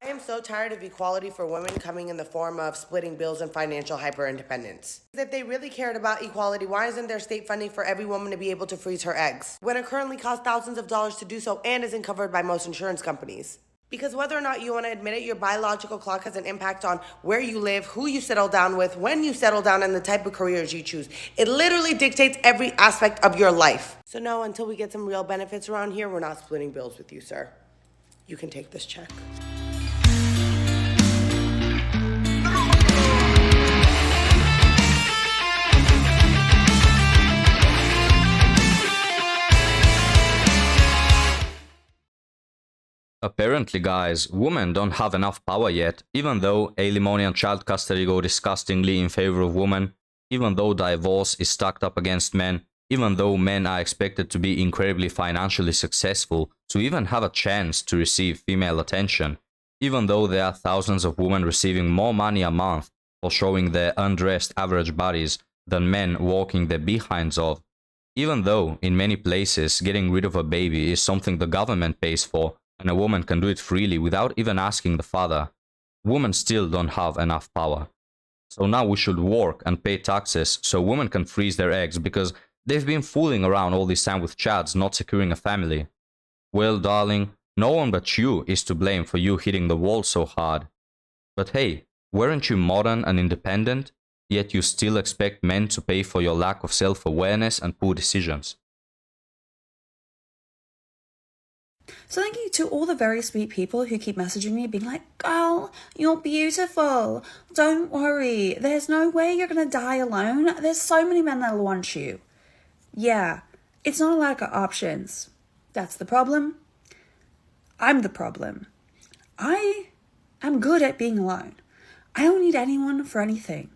I am so tired of equality for women coming in the form of splitting bills and financial hyper-independence. If they really cared about equality, why isn't there state funding for every woman to be able to freeze her eggs, when it currently costs thousands of dollars to do so and isn't covered by most insurance companies? Because whether or not you want to admit it, your biological clock has an impact on where you live, who you settle down with, when you settle down, and the type of careers you choose. It literally dictates every aspect of your life. So no, until we get some real benefits around here, we're not splitting bills with you, sir. You can take this check. Apparently, guys, women don't have enough power yet, even though alimony and child custody go disgustingly in favor of women, even though divorce is stacked up against men, even though men are expected to be incredibly financially successful to even have a chance to receive female attention, even though there are thousands of women receiving more money a month for showing their undressed average bodies than men walking their behinds off, even though in many places getting rid of a baby is something the government pays for and a woman can do it freely without even asking the father, women still don't have enough power. So now we should work and pay taxes so women can freeze their eggs because they've been fooling around all this time with chads not securing a family. Well, darling, no one but you is to blame for you hitting the wall so hard. But hey, weren't you modern and independent? Yet you still expect men to pay for your lack of self-awareness and poor decisions. So thank you to all the very sweet people who keep messaging me being like, girl, you're beautiful. Don't worry. There's no way you're going to die alone. There's so many men that'll want you. Yeah, it's not a lack of options. That's the problem. I'm the problem. I am good at being alone. I don't need anyone for anything.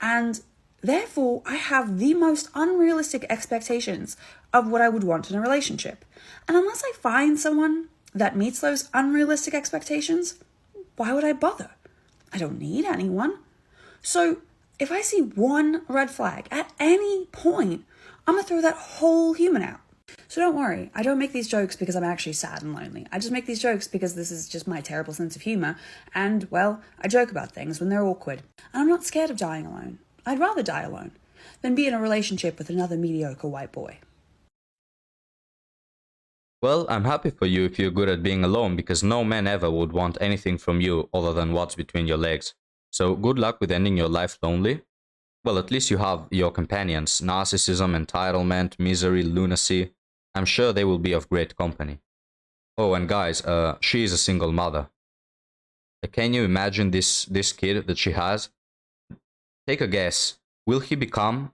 And therefore, I have the most unrealistic expectations of what I would want in a relationship. And unless I find someone that meets those unrealistic expectations, why would I bother? I don't need anyone. So if I see one red flag at any point, I'm going to throw that whole human out. So don't worry, I don't make these jokes because I'm actually sad and lonely. I just make these jokes because this is just my terrible sense of humor. And, well, I joke about things when they're awkward. And I'm not scared of dying alone. I'd rather die alone than be in a relationship with another mediocre white boy. Well, I'm happy for you if you're good at being alone because no man ever would want anything from you other than what's between your legs. So good luck with ending your life lonely. Well, at least you have your companions, narcissism, entitlement, misery, lunacy. I'm sure they will be of great company. Oh, and guys, she is a single mother. Can you imagine this kid that she has? Take a guess. Will he become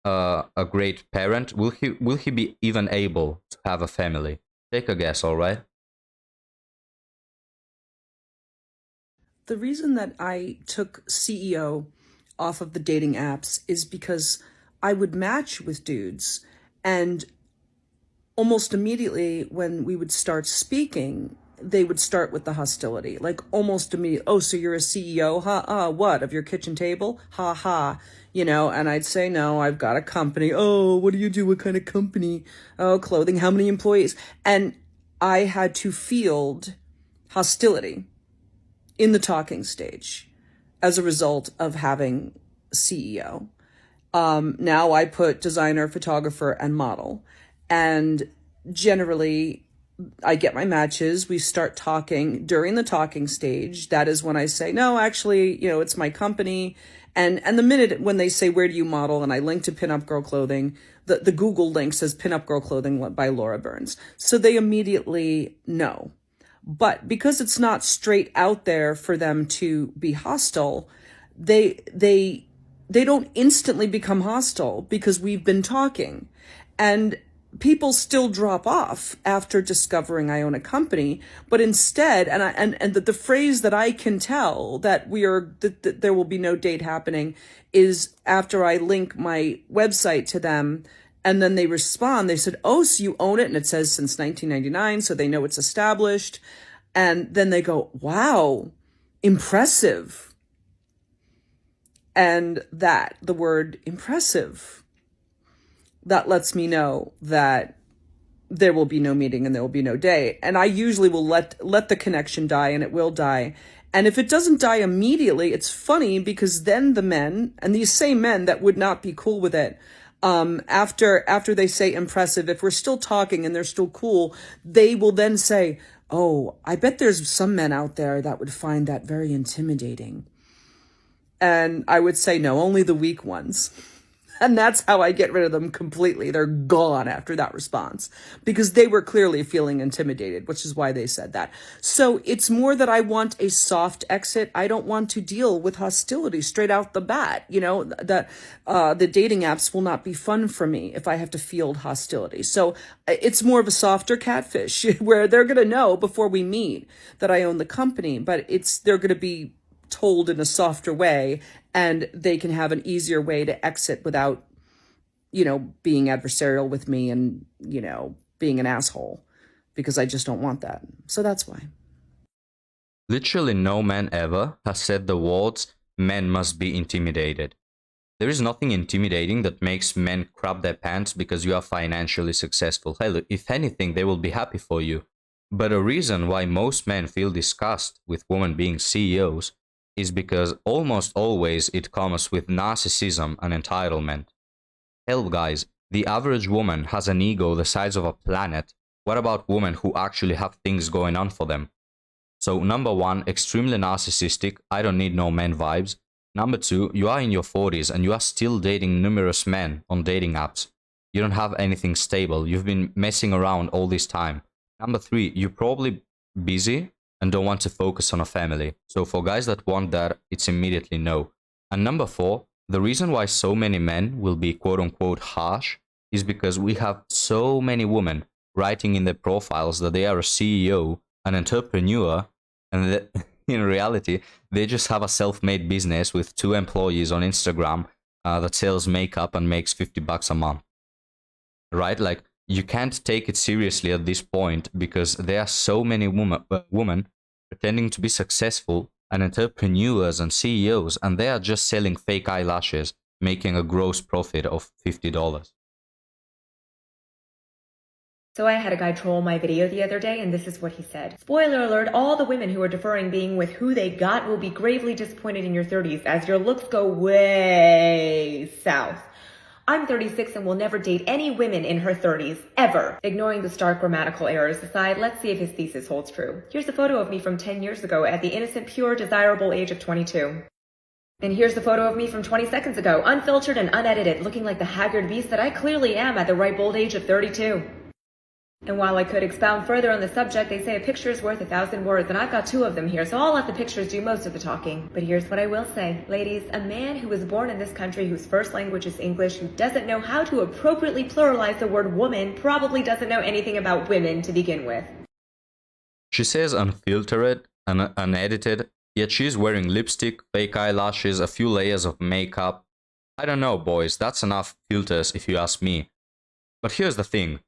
a great parent? Will he be even able to have a family? Take a guess, all right? The reason that I took CEO off of the dating apps is because I would match with dudes, and almost immediately when we would start speaking, they would start with the hostility, like almost immediately. Oh, so you're a CEO? Ha, what, of your kitchen table? Ha ha. And I'd say, no, I've got a company. Oh, what do you do? What kind of company? Oh, clothing. How many employees? And I had to field hostility in the talking stage as a result of having CEO. Now I put designer, photographer, and model. And generally, I get my matches. We start talking during the talking stage. That is when I say, no, actually, it's my company. And the minute when they say, where do you model? And I link to Pinup Girl Clothing, the Google link says Pinup Girl Clothing by Laura Burns. So they immediately know. But because it's not straight out there for them to be hostile, they don't instantly become hostile because we've been talking. And people still drop off after discovering I own a company, but instead, and the phrase that I can tell that that there will be no date happening is after I link my website to them, and then they respond. They said, "Oh, so you own it?" And it says since 1999, so they know it's established. And then they go, "Wow, impressive." And the word impressive, that lets me know that there will be no meeting and there will be no day. And I usually will let the connection die, and it will die. And if it doesn't die immediately, it's funny because then the men, and these same men that would not be cool with it, after they say impressive, if we're still talking and they're still cool, they will then say, oh, I bet there's some men out there that would find that very intimidating. And I would say, no, only the weak ones. And that's how I get rid of them completely. They're gone after that response because they were clearly feeling intimidated, which is why they said that. So it's more that I want a soft exit. I don't want to deal with hostility straight out the bat. You know, the dating apps will not be fun for me if I have to field hostility. So it's more of a softer catfish where they're going to know before we meet that I own the company, but they're going to be told in a softer way, and they can have an easier way to exit without, being adversarial with me and, being an asshole, because I just don't want that. So that's why. Literally no man ever has said the words, men must be intimidated. There is nothing intimidating that makes men crap their pants because you are financially successful. Hell, if anything, they will be happy for you. But a reason why most men feel disgust with women being CEOs is because almost always it comes with narcissism and entitlement. Hell, guys, the average woman has an ego the size of a planet. What about women who actually have things going on for them? So, number one, extremely narcissistic, I don't need no man vibes. Number two, you are in your 40s and you are still dating numerous men on dating apps. You don't have anything stable, you've been messing around all this time. Number three, you're probably busy and don't want to focus on a family. So for guys that want that, it's immediately no. And number four, the reason why so many men will be quote-unquote harsh is because we have so many women writing in their profiles that they are a CEO, an entrepreneur, and that in reality, they just have a self-made business with 2 employees on Instagram that sells makeup and makes $50 a month. Right? Like, you can't take it seriously at this point because there are so many women pretending to be successful and entrepreneurs and CEOs, and they are just selling fake eyelashes, making a gross profit of $50. So I had a guy troll my video the other day, and this is what he said. Spoiler alert, all the women who are deferring being with who they got will be gravely disappointed in your 30s as your looks go way south. I'm 36 and will never date any women in her 30s, ever. Ignoring the stark grammatical errors aside, let's see if his thesis holds true. Here's a photo of me from 10 years ago at the innocent, pure, desirable age of 22. And here's the photo of me from 20 seconds ago, unfiltered and unedited, looking like the haggard beast that I clearly am at the ripe old age of 32. And while I could expound further on the subject, they say a picture is worth 1,000 words, and I've got 2 of them here, so I'll let the pictures do most of the talking. But here's what I will say. Ladies, a man who was born in this country whose first language is English, who doesn't know how to appropriately pluralize the word woman, probably doesn't know anything about women to begin with. She says unfiltered and unedited, yet she's wearing lipstick, fake eyelashes, a few layers of makeup. I don't know, boys, that's enough filters if you ask me. But here's the thing.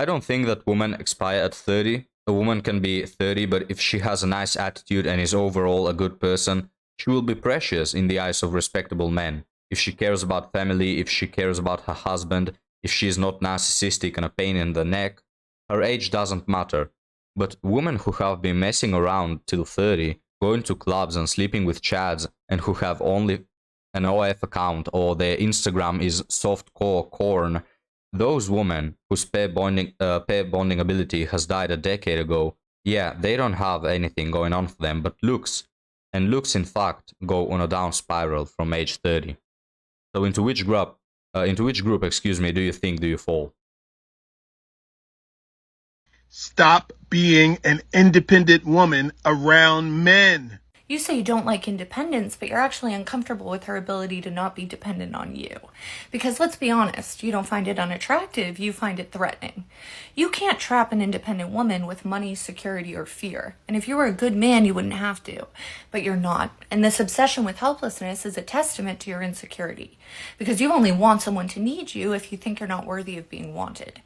I don't think that women expire at 30. A woman can be 30, but if she has a nice attitude and is overall a good person, she will be precious in the eyes of respectable men. If she cares about family, if she cares about her husband, if she is not narcissistic and a pain in the neck, her age doesn't matter. But women who have been messing around till 30, going to clubs and sleeping with chads, and who have only an OF account or their Instagram is softcore corn, those women whose pair bonding ability has died a decade ago, yeah, they don't have anything going on for them but looks. And looks, in fact, go on a down spiral from age 30. So into which group, do you think do you fall? Stop being an independent woman around men. You say you don't like independence, but you're actually uncomfortable with her ability to not be dependent on you. Because let's be honest, you don't find it unattractive, you find it threatening. You can't trap an independent woman with money, security, or fear. And if you were a good man, you wouldn't have to. But you're not. And this obsession with helplessness is a testament to your insecurity. Because you only want someone to need you if you think you're not worthy of being wanted.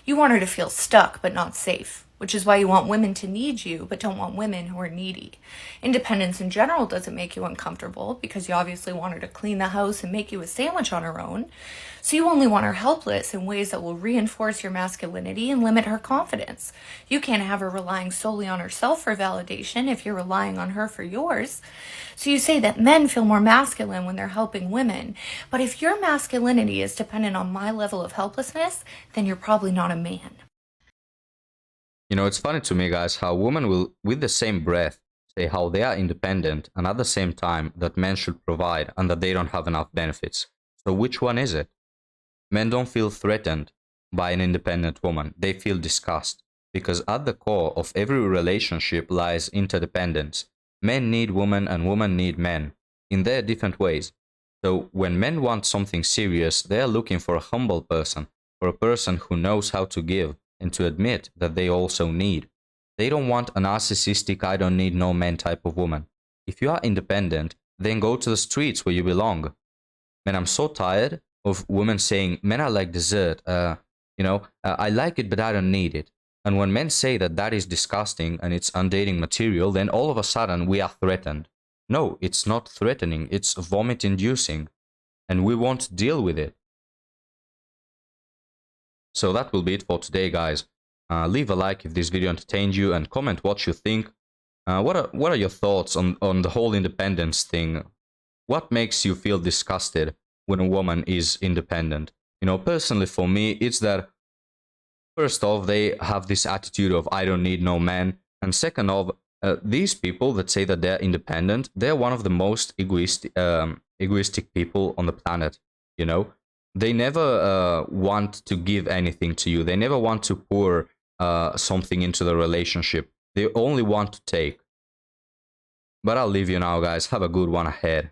You want her to feel stuck but not safe, which is why you want women to need you but don't want women who are needy. Independence in general doesn't make you uncomfortable because you obviously want her to clean the house and make you a sandwich on her own. So you only want her helpless in ways that will reinforce your masculinity and limit her confidence. You can't have her relying solely on herself for validation if you're relying on her for yours. So you say that men feel more masculine when they're helping women, but if your masculinity is dependent on my level of helplessness, then you're probably not a man. You know, it's funny to me, guys, how women will, with the same breath, say how they are independent and at the same time that men should provide and that they don't have enough benefits. So which one is it? Men don't feel threatened by an independent woman. They feel disgust because at the core of every relationship lies interdependence. Men need women and women need men in their different ways. So when men want something serious, they are looking for a humble person, for a person who knows how to give and to admit that they also need. They don't want a narcissistic, I don't need no man type of woman. If you are independent, then go to the streets where you belong. Man, I'm so tired of women saying, men are like dessert, I like it, but I don't need it. And when men say that that is disgusting and it's undating material, then all of a sudden we are threatened. No, it's not threatening, it's vomit inducing. And we won't deal with it. So that will be it for today, guys. Leave a like if this video entertained you and comment what you think. What are your thoughts on the whole independence thing? What makes you feel disgusted when a woman is independent? You know, personally for me, it's that first off, they have this attitude of I don't need no man. And second off, these people that say that they're independent, they're one of the most egoistic people on the planet, you know? They never want to give anything to you. They never want to pour something into the relationship. They only want to take. But I'll leave you now, guys. Have a good one ahead.